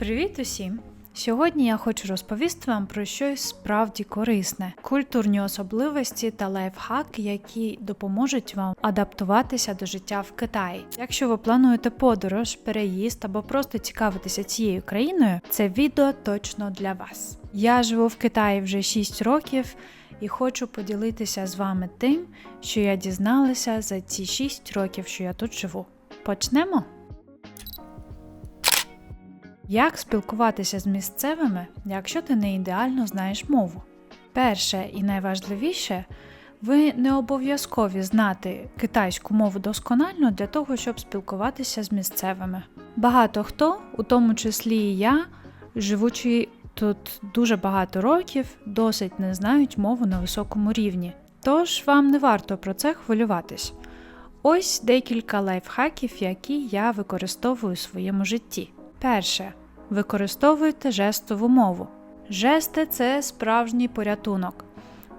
Привіт усім! Сьогодні я хочу розповісти вам про щось справді корисне – культурні особливості та лайфхаки, які допоможуть вам адаптуватися до життя в Китаї. Якщо ви плануєте подорож, переїзд або просто цікавитеся цією країною, це відео точно для вас. Я живу в Китаї вже 6 років і хочу поділитися з вами тим, що я дізналася за ці 6 років, що я тут живу. Почнемо? Як спілкуватися з місцевими, якщо ти не ідеально знаєш мову? Перше і найважливіше, ви не обов'язкові знати китайську мову досконально для того, щоб спілкуватися з місцевими. Багато хто, у тому числі і я, живучи тут дуже багато років, досить не знають мову на високому рівні. Тож вам не варто про це хвилюватись. Ось декілька лайфхаків, які я використовую у своєму житті. Перше. Використовуйте жестову мову. Жести – це справжній порятунок.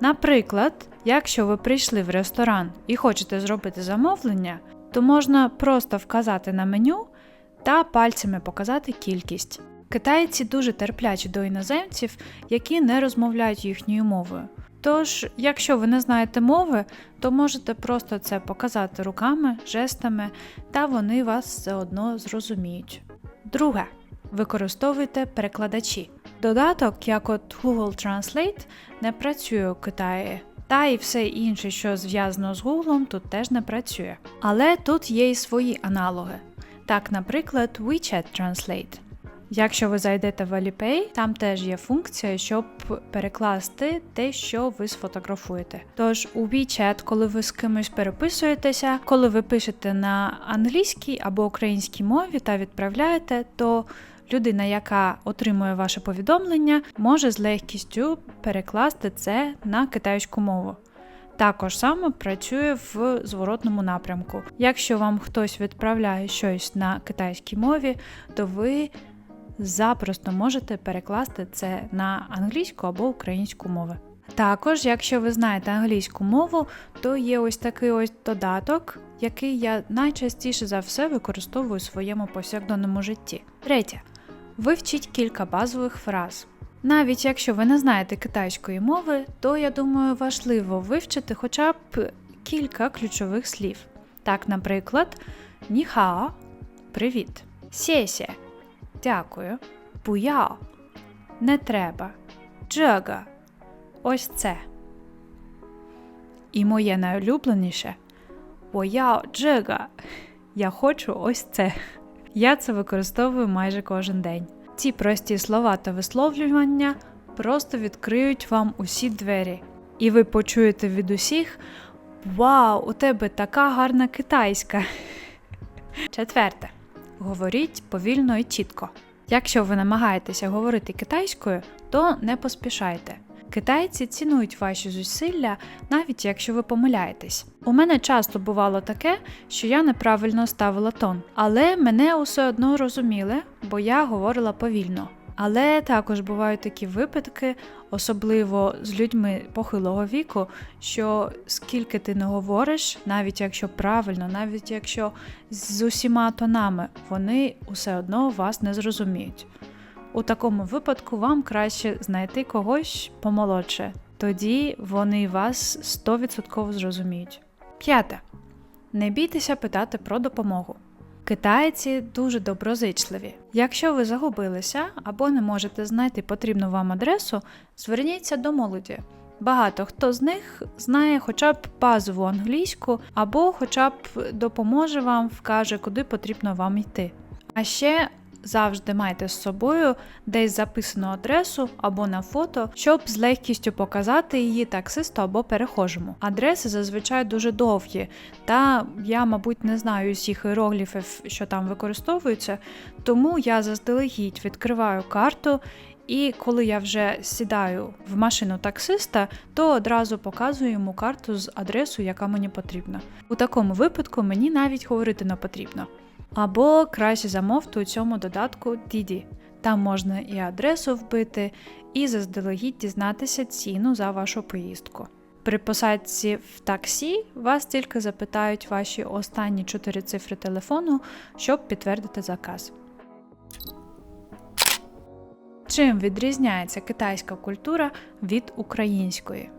Наприклад, якщо ви прийшли в ресторан і хочете зробити замовлення, то можна просто вказати на меню та пальцями показати кількість. Китайці дуже терплячі до іноземців, які не розмовляють їхньою мовою. Тож, якщо ви не знаєте мови, то можете просто це показати руками, жестами, та вони вас заодно зрозуміють. Друге. Використовуйте перекладачі. Додаток, як от Google Translate, не працює у Китаї. Та і все інше, що зв'язано з Google, тут теж не працює. Але тут є і свої аналоги. Так, наприклад, WeChat Translate. Якщо ви зайдете в Alipay, там теж є функція, щоб перекласти те, що ви сфотографуєте. Тож у WeChat, коли ви з кимось переписуєтеся, коли ви пишете на англійській або українській мові та відправляєте, то людина, яка отримує ваше повідомлення, може з легкістю перекласти це на китайську мову. Також саме працює в зворотному напрямку. Якщо вам хтось відправляє щось на китайській мові, то ви запросто можете перекласти це на англійську або українську мови. Також, якщо ви знаєте англійську мову, то є ось такий ось додаток, який я найчастіше за все використовую у своєму повсякденному житті. Третє. Вивчіть кілька базових фраз. Навіть якщо ви не знаєте китайської мови, то, я думаю, важливо вивчити хоча б кілька ключових слів. Так, наприклад, «ніхао» – «привіт», «сєсє» – «дякую», «буяо» – «не треба», «джега» – «ось це». І моє найулюбленіше – «вояо джега» – «я хочу ось це». Я це використовую майже кожен день. Ці прості слова та висловлювання просто відкриють вам усі двері. І ви почуєте від усіх «Вау, у тебе така гарна китайська!». Четверте. Говоріть повільно і чітко. Якщо ви намагаєтеся говорити китайською, то не поспішайте. Китайці цінують ваші зусилля, навіть якщо ви помиляєтесь. У мене часто бувало таке, що я неправильно ставила тон. Але мене усе одно розуміли, бо я говорила повільно. Але також бувають такі випадки, особливо з людьми похилого віку, що скільки ти не говориш, навіть якщо правильно, навіть якщо з усіма тонами, вони усе одно вас не зрозуміють. У такому випадку вам краще знайти когось помолодше. Тоді вони вас 100% зрозуміють. П'яте. Не бійтеся питати про допомогу. Китайці дуже доброзичливі. Якщо ви загубилися або не можете знайти потрібну вам адресу, зверніться до молоді. Багато хто з них знає хоча б базову англійську або хоча б допоможе вам, вкаже, куди потрібно вам йти. А ще завжди майте з собою десь записану адресу або на фото, щоб з легкістю показати її таксисту або перехожому. Адреси зазвичай дуже довгі, та я, мабуть, не знаю усіх іерогліфів, що там використовуються, тому я заздалегідь відкриваю карту і коли я вже сідаю в машину таксиста, то одразу показую йому карту з адресою, яка мені потрібна. У такому випадку мені навіть говорити не потрібно. Або краще замовте у цьому додатку Didi. Там можна і адресу вбити, і заздалегідь дізнатися ціну за вашу поїздку. При посадці в таксі вас тільки запитають ваші останні 4 цифри телефону, щоб підтвердити заказ. Чим відрізняється китайська культура від української?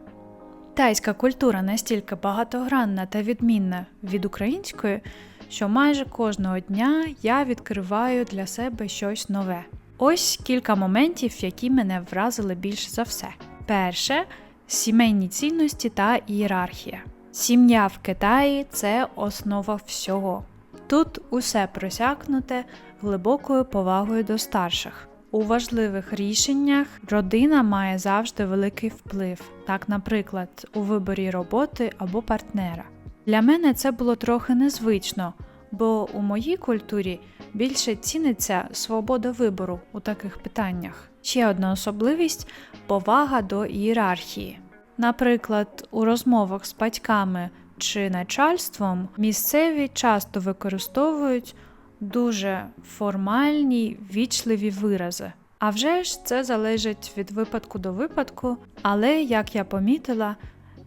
Китайська культура настільки багатогранна та відмінна від української, що майже кожного дня я відкриваю для себе щось нове. Ось кілька моментів, які мене вразили більше за все. Перше – сімейні цінності та ієрархія. Сім'я в Китаї – це основа всього. Тут усе просякнуте глибокою повагою до старших. У важливих рішеннях родина має завжди великий вплив, так, наприклад, у виборі роботи або партнера. Для мене це було трохи незвично, бо у моїй культурі більше ціниться свобода вибору у таких питаннях. Ще одна особливість – повага до ієрархії. Наприклад, у розмовах з батьками чи начальством місцеві часто використовують дуже формальні, ввічливі вирази. А вже ж це залежить від випадку до випадку, але, як я помітила,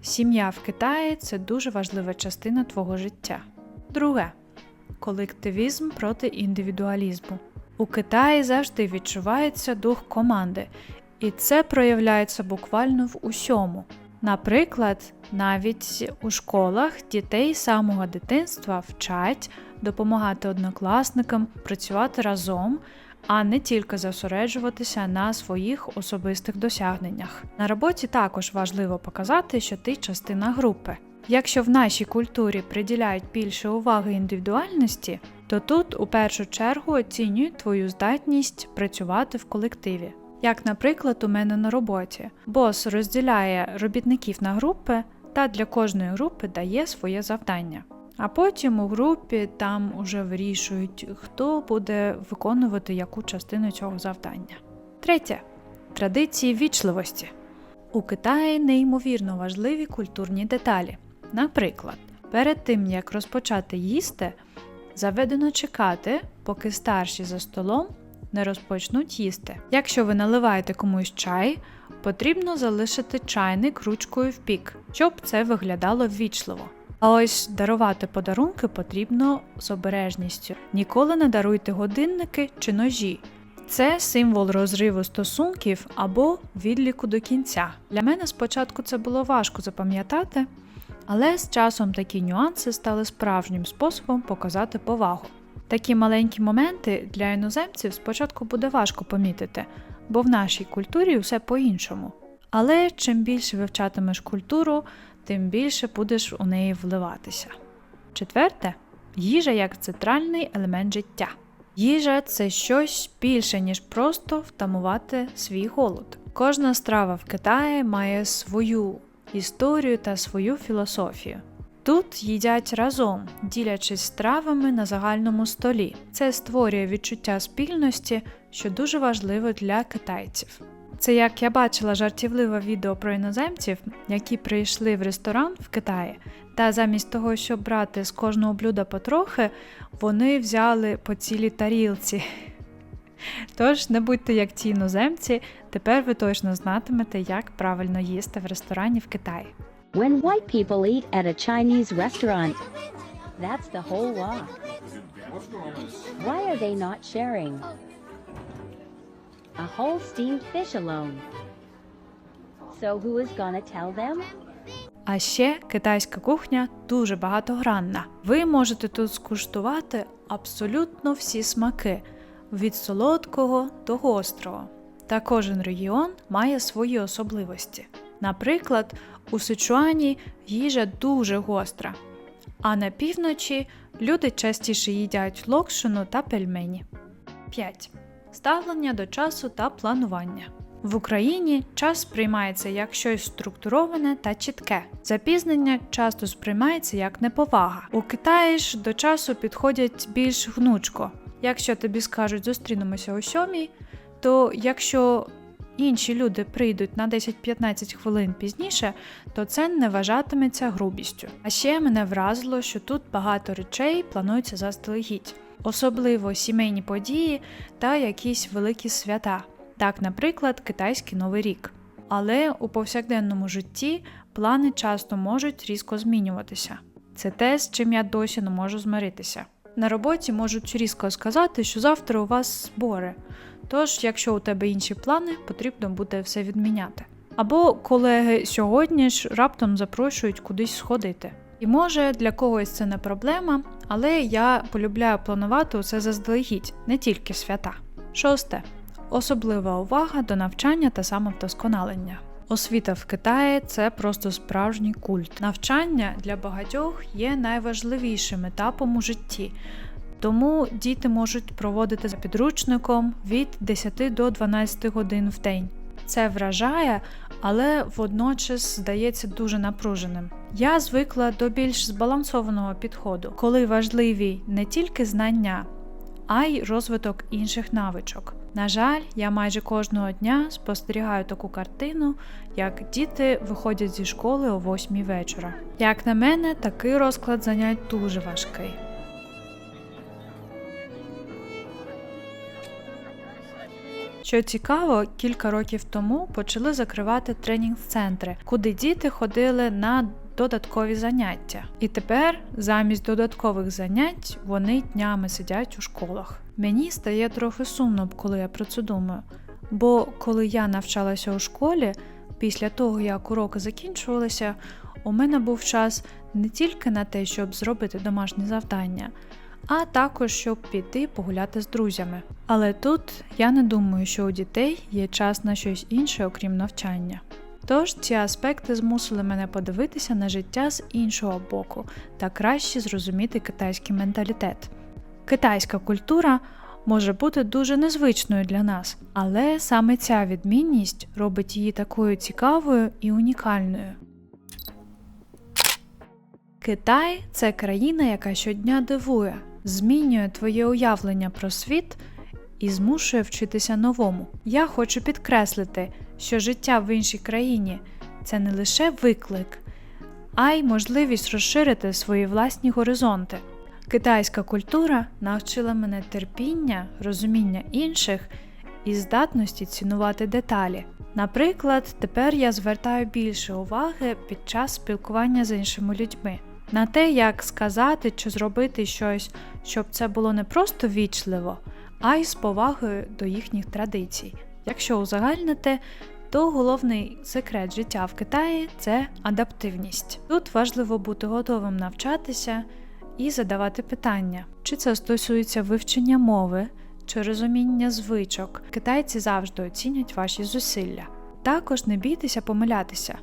сім'я в Китаї – це дуже важлива частина твого життя. Друге – колективізм проти індивідуалізму. У Китаї завжди відчувається дух команди, і це проявляється буквально в усьому. Наприклад, навіть у школах дітей з самого дитинства вчать допомагати однокласникам працювати разом, а не тільки зосереджуватися на своїх особистих досягненнях. На роботі також важливо показати, що ти частина групи. Якщо в нашій культурі приділяють більше уваги індивідуальності, то тут у першу чергу оцінюють твою здатність працювати в колективі. Як, наприклад, у мене на роботі. Бос розділяє робітників на групи та для кожної групи дає своє завдання. А потім у групі там уже вирішують, хто буде виконувати яку частину цього завдання. Третє. Традиції ввічливості. У Китаї неймовірно важливі культурні деталі. Наприклад, перед тим, як розпочати їсти, заведено чекати, поки старші за столом не розпочнуть їсти. Якщо ви наливаєте комусь чай, потрібно залишити чайник ручкою вбік, щоб це виглядало ввічливо. А ось дарувати подарунки потрібно з обережністю. Ніколи не даруйте годинники чи ножі. Це символ розриву стосунків або відліку до кінця. Для мене спочатку це було важко запам'ятати, але з часом такі нюанси стали справжнім способом показати повагу. Такі маленькі моменти для іноземців спочатку буде важко помітити, бо в нашій культурі все по-іншому. Але чим більше вивчатимеш культуру, тим більше будеш у неї вливатися. Четверте – їжа як центральний елемент життя. Їжа – це щось більше, ніж просто втамувати свій голод. Кожна страва в Китаї має свою історію та свою філософію. Тут їдять разом, ділячись стравами на загальному столі. Це створює відчуття спільності, що дуже важливо для китайців. Це як я бачила жартівливе відео про іноземців, які прийшли в ресторан в Китаї, та замість того, щоб брати з кожного блюда потрохи, вони взяли по цілій тарілці. Тож, не будьте як ті іноземці, тепер ви точно знатимете, як правильно їсти в ресторані в Китаї. When white people eat at a Chinese restaurant, that's the whole walk. Why are they not sharing a whole steamed fish alone? So who is gonna tell them? А ще китайська кухня дуже багатогранна. Ви можете тут скуштувати абсолютно всі смаки, від солодкого до гострого. Та кожен регіон має свої особливості. Наприклад, у Сичуані їжа дуже гостра, а на півночі люди частіше їдять локшину та пельмені. 5. Ставлення до часу та планування. В Україні час сприймається як щось структуроване та чітке. Запізнення часто сприймається як неповага. У Китаї ж до часу підходять більш гнучко. Якщо тобі скажуть «зустрінемося о 7», то якщо інші люди прийдуть на 10-15 хвилин пізніше, то це не вважатиметься грубістю. А ще мене вразило, що тут багато речей плануються заздалегідь. Особливо сімейні події та якісь великі свята. Так, наприклад, китайський Новий рік. Але у повсякденному житті плани часто можуть різко змінюватися. Це те, з чим я досі не можу змиритися. На роботі можуть різко сказати, що завтра у вас збори. Тож, якщо у тебе інші плани, потрібно буде все відміняти. Або колеги сьогодні ж раптом запрошують кудись сходити. І може для когось це не проблема, але я полюбляю планувати усе заздалегідь, не тільки свята. 6. Особлива увага до навчання та самовдосконалення. Освіта в Китаї – це просто справжній культ. Навчання для багатьох є найважливішим етапом у житті, тому діти можуть проводити за підручником від 10 до 12 годин в день. Це вражає, але водночас здається дуже напруженим. Я звикла до більш збалансованого підходу, коли важливі не тільки знання, а й розвиток інших навичок. На жаль, я майже кожного дня спостерігаю таку картину, як діти виходять зі школи о 8 вечора. Як на мене, такий розклад занять дуже важкий. Що цікаво, кілька років тому почали закривати тренінг-центри, куди діти ходили на додаткові заняття. І тепер замість додаткових занять вони днями сидять у школах. Мені стає трохи сумно, коли я про це думаю. Бо коли я навчалася у школі, після того, як уроки закінчувалися, у мене був час не тільки на те, щоб зробити домашні завдання, а також щоб піти погуляти з друзями. Але тут я не думаю, що у дітей є час на щось інше, окрім навчання. Тож ці аспекти змусили мене подивитися на життя з іншого боку та краще зрозуміти китайський менталітет. Китайська культура може бути дуже незвичною для нас, але саме ця відмінність робить її такою цікавою і унікальною. Китай – це країна, яка щодня дивує, змінює твоє уявлення про світ і змушує вчитися новому. Я хочу підкреслити, що життя в іншій країні – це не лише виклик, а й можливість розширити свої власні горизонти. Китайська культура навчила мене терпіння, розуміння інших і здатності цінувати деталі. Наприклад, тепер я звертаю більше уваги під час спілкування з іншими людьми. На те, як сказати чи зробити щось, щоб це було не просто ввічливо, а й з повагою до їхніх традицій. Якщо узагальнити, то головний секрет життя в Китаї – це адаптивність. Тут важливо бути готовим навчатися і задавати питання. Чи це стосується вивчення мови, чи розуміння звичок. Китайці завжди оцінять ваші зусилля. Також не бійтеся помилятися.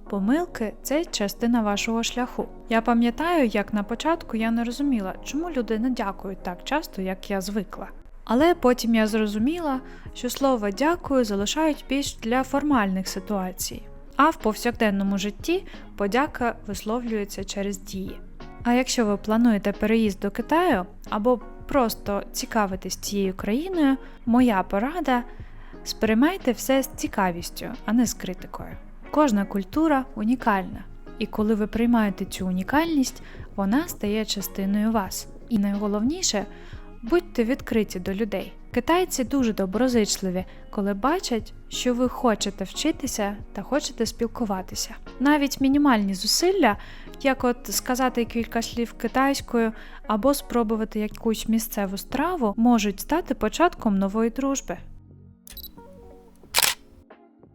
Помилки – це частина вашого шляху. Я пам'ятаю, як на початку я не розуміла, чому люди не дякують так часто, як я звикла. Але потім я зрозуміла, що слово «дякую» залишають більш для формальних ситуацій. А в повсякденному житті подяка висловлюється через дії. А якщо ви плануєте переїзд до Китаю або просто цікавитесь цією країною, моя порада – сприймайте все з цікавістю, а не з критикою. Кожна культура унікальна, і коли ви приймаєте цю унікальність, вона стає частиною вас. І найголовніше – будьте відкриті до людей. Китайці дуже доброзичливі, коли бачать, що ви хочете вчитися та хочете спілкуватися. Навіть мінімальні зусилля, як от сказати кілька слів китайською або спробувати якусь місцеву страву, можуть стати початком нової дружби.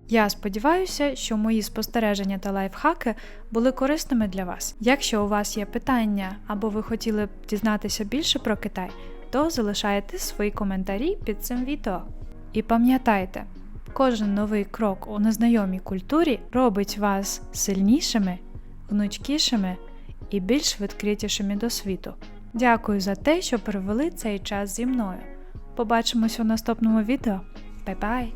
Я сподіваюся, що мої спостереження та лайфхаки були корисними для вас. Якщо у вас є питання або ви хотіли б дізнатися більше про Китай, то залишайте свої коментарі під цим відео. І пам'ятайте, кожен новий крок у незнайомій культурі робить вас сильнішими, гнучкішими і більш відкритішими до світу. Дякую за те, що провели цей час зі мною. Побачимось у наступному відео. Бай-бай!